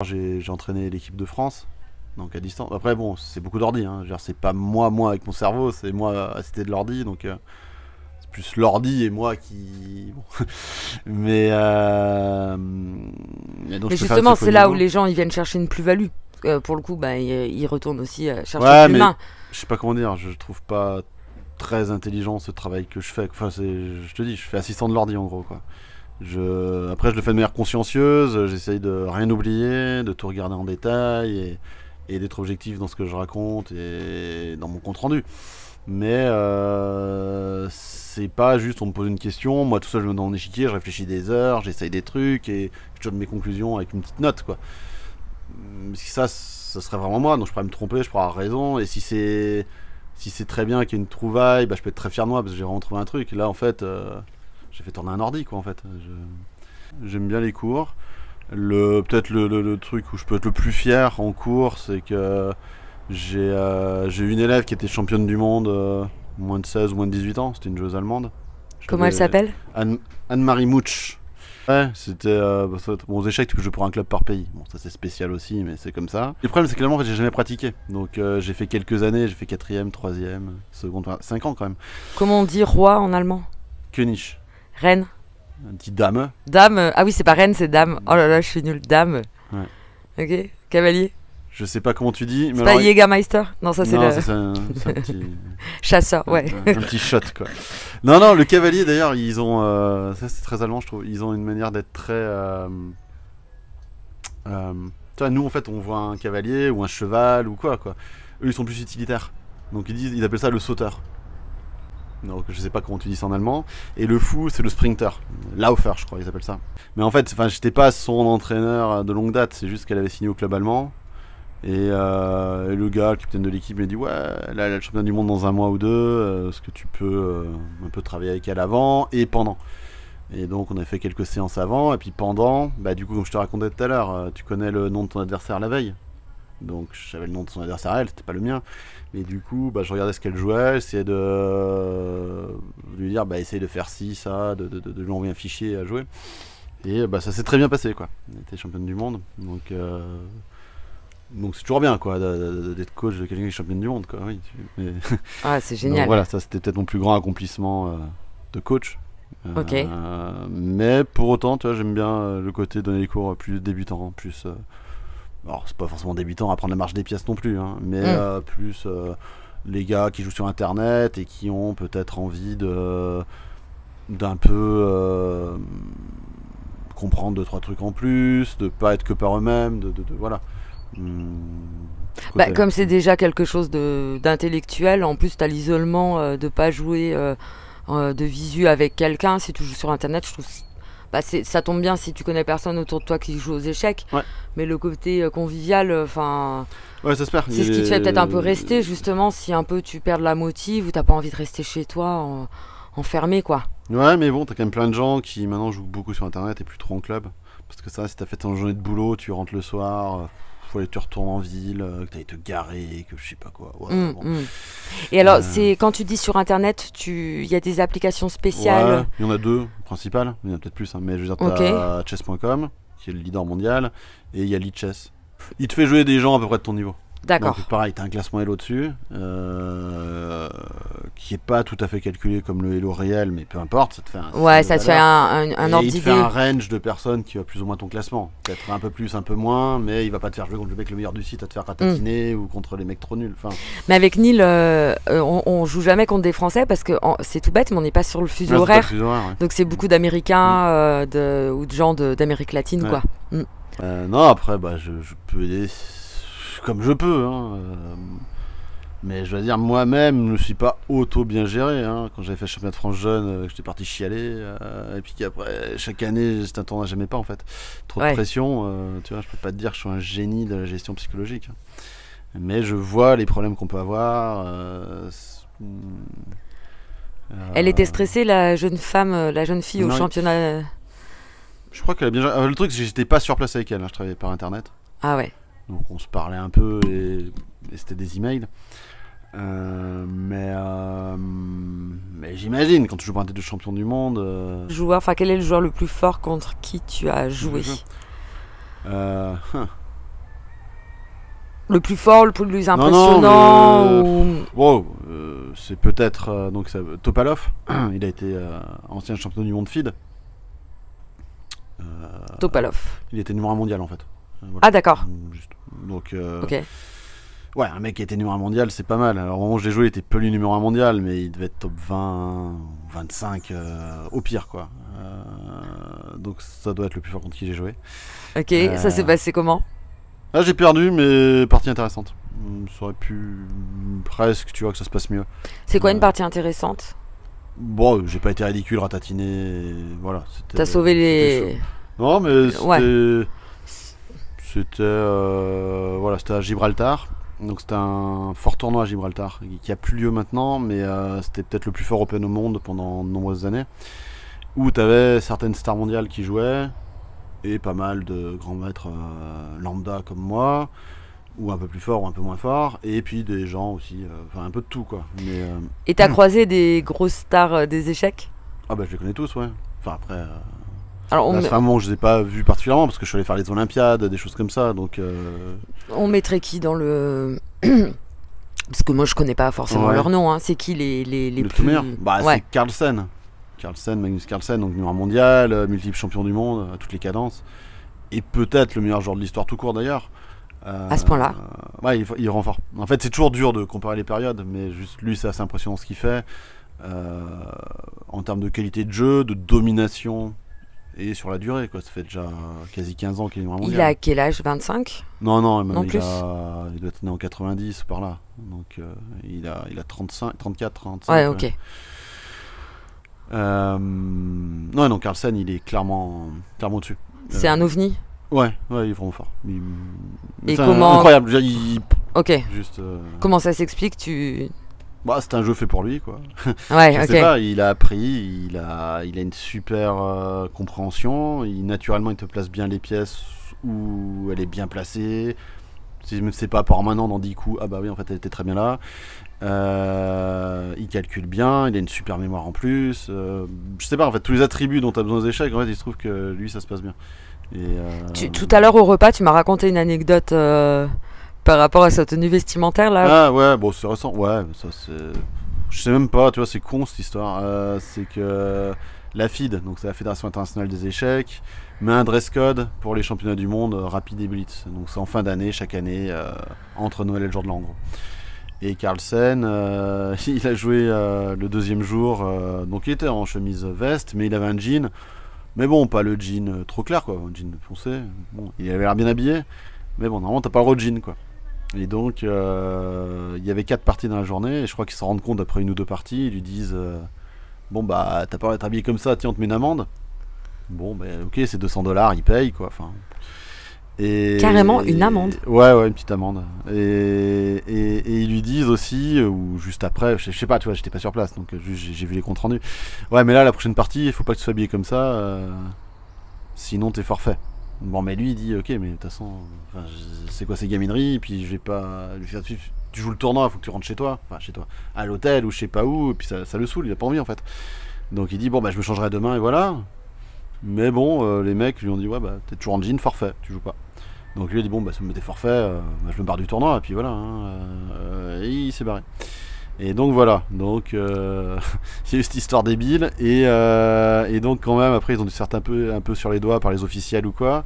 J'ai entraîné l'équipe de France, donc à distance. Après, bon, c'est beaucoup d'ordi, hein. C'est pas moi avec mon cerveau, c'est moi assisté de l'ordi, donc c'est plus l'ordi et moi qui. Bon. Mais, donc Mais je peux faire des justement, trucs au c'est là où niveau. les gens ils viennent chercher une plus-value. Pour le coup, bah, ils retournent aussi chercher Ouais, de mais l'humain. je sais pas comment dire, je trouve pas très intelligent ce travail que je fais. Enfin, je te dis, je fais assistant de l'ordi en gros, quoi. Après, je le fais de manière consciencieuse, j'essaye de rien oublier, de tout regarder en détail et d'être objectif dans ce que je raconte et dans mon compte rendu. Mais c'est pas juste on me pose une question, moi tout seul je me mets dans mon échiquier, je réfléchis des heures, j'essaye des trucs et je donne mes conclusions avec une petite note, quoi. Si ça serait vraiment moi, donc je pourrais me tromper, je pourrais avoir raison, et si c'est très bien qu'il y ait une trouvaille, bah, je peux être très fier de moi parce que j'ai vraiment trouvé un truc. Là en fait, j'ai fait tourner un ordi, quoi, en fait. J'aime bien les cours. Peut-être le truc où je peux être le plus fier en cours, c'est que j'ai eu une élève qui était championne du monde, moins de 16 ou moins de 18 ans, c'était une joueuse allemande. Comment elle s'appelle? Anne-Marie Mouch. Ouais, c'était bon, aux échecs tu peux jouer pour un club par pays. Bon, ça c'est spécial aussi, mais c'est comme ça. Le problème c'est que là en fait j'ai jamais pratiqué. Donc j'ai fait quelques années, j'ai fait quatrième, troisième, seconde, 5 ans quand même. Comment on dit roi en allemand? König. Reine? Un petit dame. Dame? Ah oui, c'est pas reine, c'est dame. Oh là là, je suis nulle. Dame. Ouais. Ok. Cavalier? Je sais pas comment tu dis, mais C'est pas Jägermeister? Non, ça c'est non, le ça, c'est un petit. chasseur, ouais. Un petit shot, quoi. Non, le cavalier d'ailleurs, ils ont. Ça c'est très allemand, je trouve. Ils ont une manière d'être très. Tu vois, nous en fait, on voit un cavalier ou un cheval ou quoi. Eux, ils sont plus utilitaires. Donc ils appellent ça le sauteur. Donc je sais pas comment tu dis ça en allemand. Et le fou, c'est le sprinter. Laufer, je crois, ils appellent ça. Mais en fait, j'étais pas son entraîneur de longue date. C'est juste qu'elle avait signé au club allemand. Et le gars, le capitaine de l'équipe, m'a dit ouais, là elle a le championnat du monde dans un mois ou deux, est-ce que tu peux un peu travailler avec elle avant et pendant. Et donc on a fait quelques séances avant et puis pendant, bah du coup comme je te racontais tout à l'heure, tu connais le nom de ton adversaire la veille. Donc je savais le nom de son adversaire à elle, c'était pas le mien. Mais du coup bah, je regardais ce qu'elle jouait, j'essayais de lui dire bah essaye de faire ci, ça, de lui envoyer un fichier à jouer. Et bah ça s'est très bien passé, quoi. Elle était championne du monde, donc c'est toujours bien, quoi, d'être coach de quelqu'un qui est championne du monde, quoi. Oui, mais... Ah, c'est Donc génial. voilà, ça c'était peut-être mon plus grand accomplissement de coach. Ok. Mais pour autant, tu vois, j'aime bien le côté donner les cours plus débutants, plus. Alors c'est pas forcément débutant à prendre la marche des pièces non plus, hein, mais plus les gars qui jouent sur internet et qui ont peut-être envie d'un peu comprendre deux trois trucs en plus, de pas être que par eux-mêmes, voilà. Bah, comme c'est déjà quelque chose d'intellectuel, en plus tu as l'isolement de pas jouer de visu avec quelqu'un. Si tu joues sur internet, je trouve bah, ça tombe bien si tu connais personne autour de toi qui joue aux échecs. Ouais. Mais le côté convivial, enfin, Ouais, ça se perd. c'est ce qui te fait peut-être un peu rester, justement, si un peu tu perds de la motive ou t'as pas envie de rester chez toi enfermé, quoi. Ouais, mais bon, t'as quand même plein de gens qui maintenant jouent beaucoup sur internet et plus trop en club. Parce que ça, si t'as fait ton journée de boulot, tu rentres le soir, faut aller, tu retournes en ville, que t'ailles te garer, que je sais pas quoi. Ouais, bon. Et alors, c'est quand tu dis sur internet, il y a des applications spéciales. Ouais, il y en a deux principales, il y en a peut-être plus, hein, mais je veux dire, t'as chess.com, qui est le leader mondial, et il y a Lichess. Il te fait jouer des gens à peu près de ton niveau. D'accord. Donc pareil, t'as un classement Elo dessus, qui est pas tout à fait calculé comme le Elo réel, mais peu importe, ça te fait un. Ouais, ça te fait un ordre il te fait d'idée. un range de personnes qui va plus ou moins ton classement. Peut-être un peu plus, un peu moins, mais il va pas te faire jouer contre le mec le meilleur du site à te faire ratatiner ou contre les mecs trop nuls. Enfin, Mais avec Neil, on joue jamais contre des Français parce que c'est tout bête, mais on n'est pas sur le fuseau horaire. Ouais. Donc c'est beaucoup d'Américains ou de gens d'Amérique latine, Ouais. quoi. Non, après, bah, je peux aider comme je peux, hein. Mais je veux dire, moi-même, je ne suis pas auto bien géré, hein. Quand j'avais fait le championnat de France jeune, j'étais parti chialer, et puis qu'après, chaque année, c'est un tournoi que j'aimais pas, en fait. Trop de pression, tu vois, je peux pas te dire que je suis un génie de la gestion psychologique, hein. Mais je vois les problèmes qu'on peut avoir. Elle était stressée, la jeune fille au Non, championnat. Je crois qu'elle a bien géré. Le truc, c'est que j'étais pas sur place avec elle, hein. Je travaillais par internet. Ah ouais. Donc on se parlait un peu et c'était des emails. Mais j'imagine, quand tu joues pour un titre de champion du monde. Quel est le joueur le plus fort contre qui tu as joué? Le plus fort, le plus Non, impressionnant mais... Wow, c'est peut-être donc Topalov. Il a été ancien champion du monde FIDE. Topalov. Il était numéro 1 mondial en fait. Voilà. Ah d'accord. Juste. Donc, Ok. ouais, un mec qui était numéro 1 mondial, c'est pas mal. Alors au moment où je l'ai joué, il était peu le numéro 1 mondial, mais il devait être top 20 ou 25 au pire quoi. Donc ça doit être le plus fort contre qui j'ai joué. Ok, ça s'est passé comment? Là j'ai perdu, mais partie intéressante. Ça aurait pu presque, tu vois, que ça se passe mieux. C'est quoi une partie intéressante? Bon, j'ai pas été ridicule, ratatiné, voilà. T'as sauvé les... Non, mais c'était... Ouais. Voilà, c'était à Gibraltar. Donc c'était un fort tournoi à Gibraltar, qui a plus lieu maintenant, mais c'était peut-être le plus fort open au monde pendant de nombreuses années. Où t'avais certaines stars mondiales qui jouaient, et pas mal de grands maîtres lambda comme moi, ou un peu plus fort ou un peu moins fort, et puis des gens aussi, enfin un peu de tout quoi. Mais, Et t'as croisé des grosses stars des échecs? ah bah je les connais tous, ouais. Enfin après, Alors là, c'est un moment je les ai pas vus particulièrement, parce que je suis allé faire les Olympiades, des choses comme ça, donc... on mettrait qui dans le... Parce que moi je connais pas forcément Ouais. leur nom, hein. C'est qui les le plus... tout meilleur, bah Ouais. c'est Carlsen. Carlsen, Magnus Carlsen, donc numéro 1 mondial, multiple champion du monde, à toutes les cadences. Et peut-être le meilleur joueur de l'histoire tout court d'ailleurs. À ce point-là. Ouais, il rend fort. En fait, c'est toujours dur de comparer les périodes, mais juste lui, c'est assez impressionnant ce qu'il fait. En termes de qualité de jeu, de domination et sur la durée, quoi. Ça fait déjà quasi 15 ans qu'il est numéro 1 mondial. Il a quel âge? 25? Non, non, même Non, il, plus. il doit être né en 90 par là. Donc il a 35, 34, 35. Ouais, ok. Non, non, Carlsen, il est clairement au-dessus. C'est un ovni? Ouais, ouais, il est vraiment fort. Et c'est comment... incroyable. Ok. Juste. Comment ça s'explique? Tu... Bah, c'est un jeu fait pour lui, quoi. Ouais, Je ok. sais pas, il a appris, il a une super compréhension. Naturellement, il te place bien les pièces où elle est bien placée. Si c'est pas par maintenant dans 10 coups, ah bah oui, en fait, elle était très bien là. Il calcule bien, il a une super mémoire en plus. Je sais pas, en fait, tous les attributs dont tu as besoin aux échecs, en fait, il se trouve que lui, ça se passe bien. Et, Tout à l'heure au repas, tu m'as raconté une anecdote par rapport à sa tenue vestimentaire là. Ah ouais, bon, c'est récent. Ouais, ça c'est. Je sais même pas, tu vois, c'est con cette histoire. C'est que la FIDE, donc c'est la Fédération Internationale des Échecs, met un dress code pour les championnats du monde rapide et blitz. Donc c'est en fin d'année, chaque année, entre Noël et le jour de l'an, en gros. Et Carlsen, il a joué le deuxième jour, donc il était en chemise veste, mais il avait un jean. Mais bon, pas le jean trop clair, quoi, un jean foncé. Bon, il avait l'air bien habillé, mais bon, normalement, t'as pas le droit de jean, quoi. Et donc, il y avait 4 parties dans la journée, et je crois qu'ils s'en rendent compte après une ou deux parties. Ils lui disent bon, bah, t'as pas le droit d'être habillé comme ça, tiens, on te met une amende. Bon, bah, ok, c'est $200, il paye, quoi. Enfin. Carrément une amende. Ouais, ouais, une petite amende. Et ils lui disent aussi, ou juste après, je sais pas, tu vois, j'étais pas sur place, donc j'ai vu les comptes rendus. Ouais, mais là, la prochaine partie, il faut pas que tu sois habillé comme ça, sinon t'es forfait. Bon, mais lui, il dit, ok, mais de toute façon, c'est quoi ces gamineries, et puis je vais pas lui faire suivre. Tu joues le tournoi, il faut que tu rentres chez toi, à l'hôtel ou je sais pas où, et puis ça le saoule, il a pas envie en fait. Donc il dit, bon, bah je me changerai demain, et voilà. Mais bon, les mecs lui ont dit, ouais, bah t'es toujours en jean, forfait, tu joues pas. Donc lui a dit, bon, bah si vous me mettez forfait, bah, je me barre du tournoi, et puis voilà, et il s'est barré. Et donc voilà, donc il y a eu cette histoire débile, et donc quand même, après ils ont dû se faire un peu sur les doigts par les officiels ou quoi,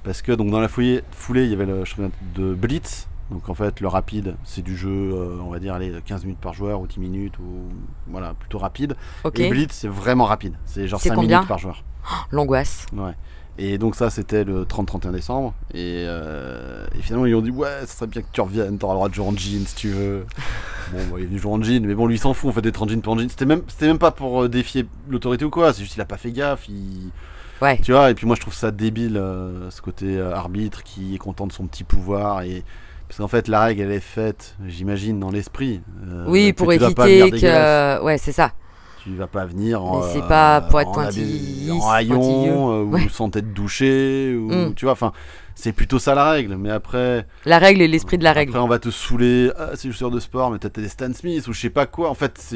parce que donc dans la foulée, il y avait le championnat de Blitz, donc en fait le rapide, c'est du jeu, on va dire, allez, 15 minutes par joueur, ou 10 minutes, ou voilà, plutôt rapide. Ok. Et Blitz, c'est vraiment rapide, c'est genre C'est 5 combien minutes par joueur. L'angoisse. Ouais. Et donc ça c'était le 30-31 décembre et finalement ils ont dit ouais ça serait bien que tu reviennes, t'auras le droit de jouer en jean si tu veux. Bon bah, il est venu jouer en jean mais bon lui il s'en fout en fait d'être en jean pour en jean. C'était même pas pour défier l'autorité ou quoi, c'est juste il a pas fait gaffe, Ouais. tu vois, et puis moi je trouve ça débile ce côté arbitre qui est content de son petit pouvoir et parce qu'en fait la règle elle est faite j'imagine dans l'esprit. Oui, que pour tu dois pas venir éviter dégueulasse. que... Ouais, c'est ça. Tu vas pas venir Mais c'est pas pour être en pointilliste, en haillon pointilleux. ou Ouais. sans tête douchée ou tu vois, enfin c'est plutôt ça la règle. Mais après La règle et l'esprit de la règle. après on va te saouler, c'est joueur de sport mais t'as des Stan Smith ou je sais pas quoi. En fait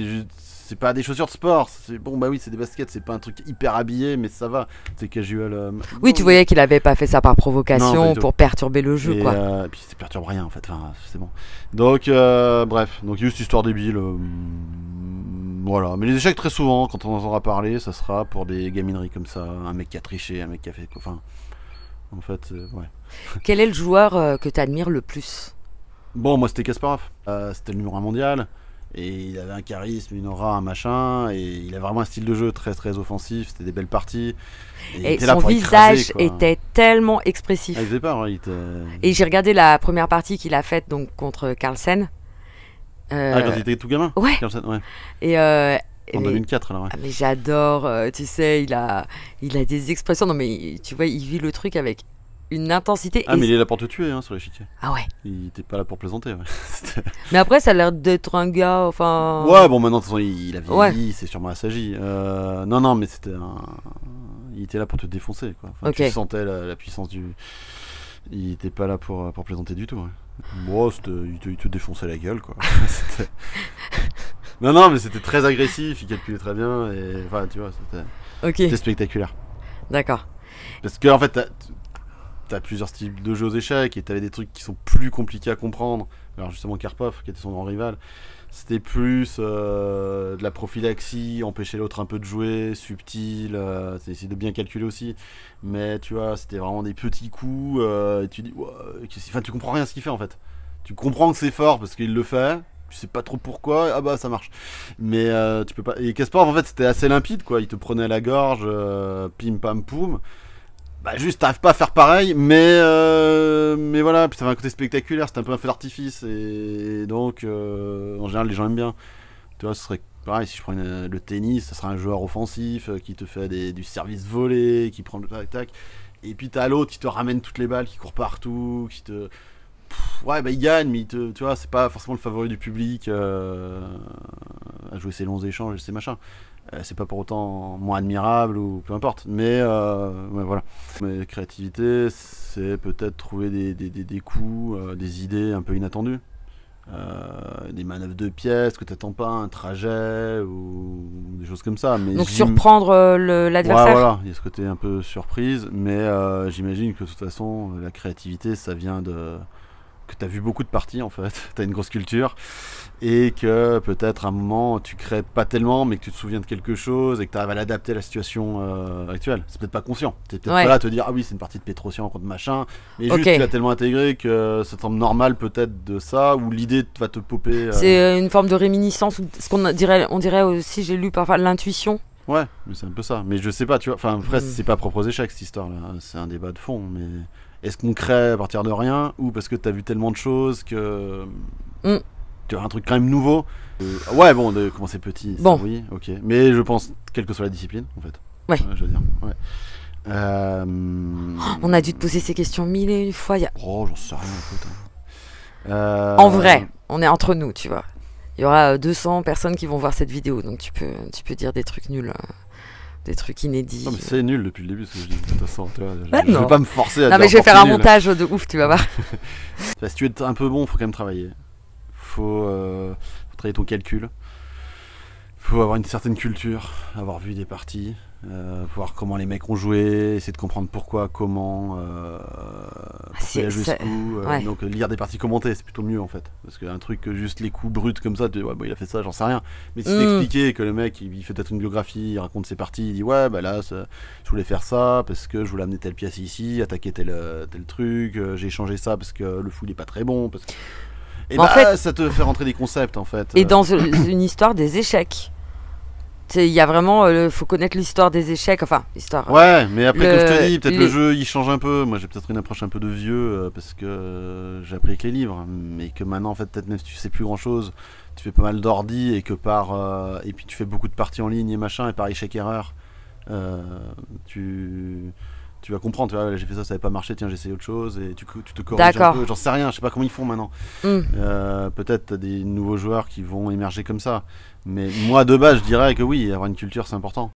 c'est pas des chaussures de sport. C'est bon, bah oui, c'est des baskets, c'est pas un truc hyper habillé, mais ça va. C'est casual. Oui, non, tu voyais qu'il avait pas fait ça par Non, pas provocation du tout. pour perturber le jeu, Et quoi. puis ça perturbe rien en fait, enfin, c'est bon. Donc bref, donc juste histoire débile. Voilà, mais les échecs très souvent, quand on en entendra parler, ça sera pour des gamineries comme ça, un mec qui a triché, un mec qui a fait... Enfin, en fait, ouais. Quel est le joueur que tu admires le plus? Bon, moi c'était Kasparov, c'était le numéro 1 mondial, et il avait un charisme, une aura, un machin, et il avait vraiment un style de jeu très très offensif, c'était des belles parties. Et il Et était là son pour visage écraser, quoi. était tellement expressif. Ah, il faisait peur, hein, il était... Et j'ai regardé la première partie qu'il a faite donc contre Carlsen. Ah, quand il était tout gamin Ouais. Carlsen, ouais. Et, En 2004 alors, ouais. ah, mais j'adore, tu sais, il a des expressions. Non mais tu vois, il vit le truc avec une intensité. Ah, mais il est là pour te tuer, hein, sur l'échiquier. Ah ouais. Il était pas là pour plaisanter, ouais. Mais après, ça a l'air d'être un gars, enfin. Ouais, bon, maintenant, de toute façon, il a vieilli, Ouais. c'est sûrement assagi. Non, mais c'était un... Il était là pour te défoncer, quoi. Enfin, Ok. tu sentais la puissance du... Il était pas là pour plaisanter du tout, ouais. Bon, il te défonçait la gueule, quoi. C'était- non, mais c'était très agressif, il calculait très bien, et... Enfin, tu vois, c'était Ok. spectaculaire. D'accord. Parce que, en fait, t'as plusieurs styles de jeux aux échecs, et t'avais des trucs qui sont plus compliqués à comprendre. Alors, justement, Karpov, qui était son grand rival, c'était plus de la prophylaxie, empêcher l'autre un peu de jouer, subtil, c'est essayer de bien calculer aussi. Mais tu vois, c'était vraiment des petits coups, et tu dis, enfin, tu comprends rien à ce qu'il fait en fait. Tu comprends que c'est fort parce qu'il le fait, tu sais pas trop pourquoi, ah bah ça marche. Mais tu peux pas. Et Kasparov en fait c'était assez limpide quoi, il te prenait à la gorge, pim pam poum. Bah juste t'arrives pas à faire pareil, mais voilà, puis ça avait un côté spectaculaire, c'était un peu un feu d'artifice et donc en général les gens aiment bien. Tu vois, ce serait pareil si je prends le tennis, ça serait un joueur offensif qui te fait du service volé, qui prend le tac tac, et puis t'as l'autre qui te ramène toutes les balles, qui court partout, qui te ouais bah il gagne, mais tu vois c'est pas forcément le favori du public à jouer ses longs échanges et ses machins. C'est pas pour autant moins admirable ou peu importe, mais voilà. Mais créativité, c'est peut-être trouver des coups, des idées un peu inattendues, des manœuvres de pièces que t'attends pas, un trajet ou des choses comme ça. Mais Donc surprendre ouais, l'adversaire. voilà, il y a ce côté un peu surprise, mais j'imagine que de toute façon, la créativité, ça vient de que t'as vu beaucoup de parties en fait, t'as une grosse culture et que peut-être à un moment tu crées pas tellement mais que tu te souviens de quelque chose et que tu arrives à l'adapter à la situation actuelle. C'est peut-être pas conscient, t'es peut-être Ouais. pas là à te dire ah oui c'est une partie de Petrosian contre machin, mais Ok. juste tu l'as tellement intégré que ça te semble normal peut-être de ça ou l'idée va te popper. C'est une forme de réminiscence, ou ce on dirait aussi, j'ai lu parfois l'intuition. Ouais, mais c'est un peu ça. Mais je sais pas, tu vois. Enfin, après, Mm. c'est pas propre aux échecs cette histoire-là. C'est un débat de fond. Mais est-ce qu'on crée à partir de rien ou parce que t'as vu tellement de choses que Mm. tu as un truc quand même nouveau ouais, bon, de commencer petit, ça, Bon. oui, ok. Mais je pense, quelle que soit la discipline, en fait. Ouais. Je veux dire, ouais. On a dû te poser ces questions mille et une fois. Oh, j'en sais rien, écoute. En vrai, on est entre nous, tu vois. Il y aura 200 personnes qui vont voir cette vidéo, donc tu peux dire des trucs nuls, des trucs inédits. Non, mais c'est nul depuis le début ce que je dis, de toute façon. Tu vois, Bah je non. vais pas me forcer à Non dire mais je vais encore faire un c'est nul. montage de ouf, tu vas voir. Enfin, si tu veux être un peu bon, faut quand même travailler. Faut travailler ton calcul. Faut avoir une certaine culture, avoir vu des parties, voir comment les mecs ont joué, essayer de comprendre pourquoi, comment, pourquoi il a joué ce coup. ouais. Donc lire des parties commentées, c'est plutôt mieux en fait. Parce qu'un truc que juste les coups bruts comme ça, tu dis ouais bah il a fait ça, j'en sais rien. Mais si c'est expliqué que le mec il fait peut-être une biographie, il raconte ses parties, il dit ouais bah là je voulais faire ça parce que je voulais amener telle pièce ici, attaquer tel truc, j'ai changé ça parce que le fou il est pas très bon. Parce que... Et En bah fait- ça te fait rentrer des concepts en fait. Et dans une histoire des échecs, il y a vraiment, faut connaître l'histoire des échecs, enfin l'histoire. Ouais, mais après, comme je te dis, peut-être les- le jeu il change un peu. Moi j'ai peut-être une approche un peu de vieux parce que j'ai appris avec les livres. Mais que maintenant, en fait, peut-être même si tu sais plus grand chose, tu fais pas mal d'ordi et que et puis tu fais beaucoup de parties en ligne et machin, et par échec-erreur, tu vas comprendre. Tu vois, là, j'ai fait ça, ça n'avait pas marché, tiens, j'ai essayé autre chose et tu te corriges un D'accord. peu. J'en sais rien, je sais pas comment ils font maintenant. Peut-être t'as des nouveaux joueurs qui vont émerger comme ça. Mais moi de base, je dirais que oui, avoir une culture c'est important.